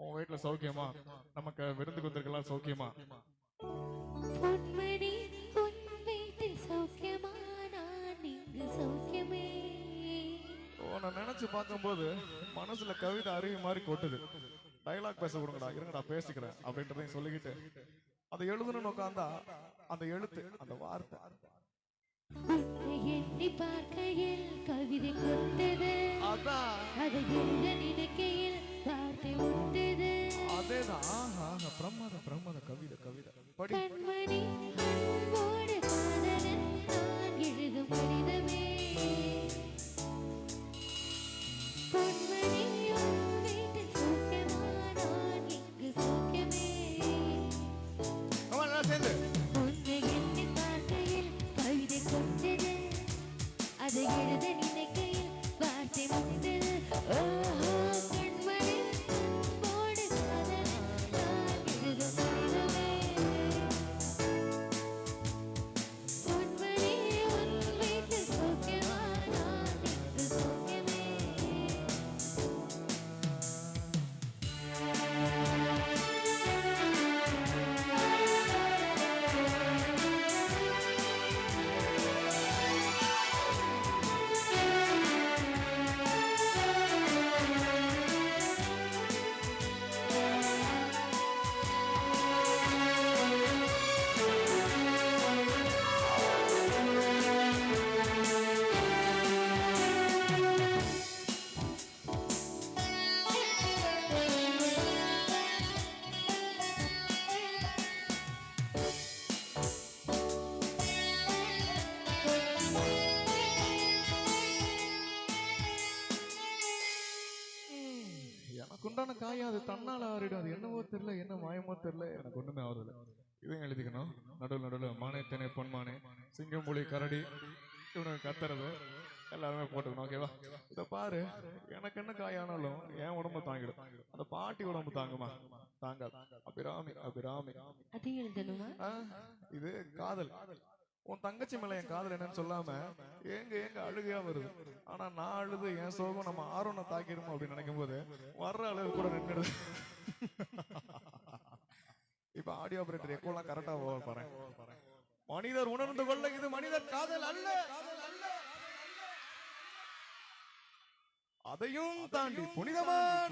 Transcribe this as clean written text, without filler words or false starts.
உன் வீட்டுல சௌக்கியமா? நமக்கு விருந்துக்கு வந்திருக்கலாம் சௌக்கியமா? பொன்மணி உன் வீட்டில் சௌக்கியமா? நான் இங்கு சௌக்கியமே. உன்னை நினைச்சு பார்க்கும்போது மனசுல கவிதை அருவி மாதிரி கொட்டுது. டைலாக் பேச கொடுங்கடா, இருங்கடா பேசிக்கிறேன் அப்படின்றதையும் சொல்லிக்கிட்டு அதை எழுதணும்னு உட்காந்தா அந்த எழுத்து, அந்த வார்த்தை உன்னை எண்ணி பார்க்கையில் கவிதை கொட்டது, அதான் அதை எழுத நினைக்கையில் வார்த்தை முட்டது. அதேதான். பிரமாத பிரமாத கவிதை கவிதை படி. கண்மணி அன்போடு காதலன் நான் எழுதும் கடிதமே. பொன்மணி உன் வீட்டில் சௌக்கியமா? நான் இங்கு சௌக்கியமே. சேர்ந்து உன்னை எண்ணி பார்க்கையில் கவிதை கொட்டது, அதை எழுத நினைக்கையில் வார்த்தை முட்டது. ஓஹோ கண்மணி அன்போடு காதலன் நான் எழுதும் கடிதமே. பொன்மணி உன் வீட்டில் சௌக்கியமா? நான் இங்கு சௌக்கியமே. எனக்கு உண்டான காயம் அது தன்னால ஆறிடும். அது என்னவோ தெரியல, என்ன மாயமோ தெரியல, எனக்கு ஒண்ணுமே ஆகுது. இதையும் எழுதிக்கணும். நடுவில் நடுவில் மானே தேனே பொன்மானே சிங்கம் புலி கரடி இவனுக்கு கத்துறது எல்லாருமே போட்டுக்கணும். ஓகேவா? இதை பாரு, எனக்கு என்ன காயானாலும் என் உடம்பு தாங்கிடும். அந்த பாட்டி உடம்பு தாங்குமா? தாங்காது. அபிராமி அபிராமி. அது எழுதணுமா? இது காதல். உன் தங்கச்சி மேல என் காதல் என்னன்னு சொல்லாம ஏங்க ஏங்க அழுகையா வருது. ஆனா நான் அழுது என் சோகம் நம்ம ஆர்வனை தாக்கிடுமோ அப்படின்னு நினைக்கும் போது வர்ற அளவு கூட நின்றுடுது. இப்ப ஆடியோ ஆபரேட்டர் எக்கோலாம் கரெக்டா பாரு. மனிதர் உணர்ந்து கொள்ள இது மனிதர் காதல் அல்ல, அதையும் தாண்டி புனிதமான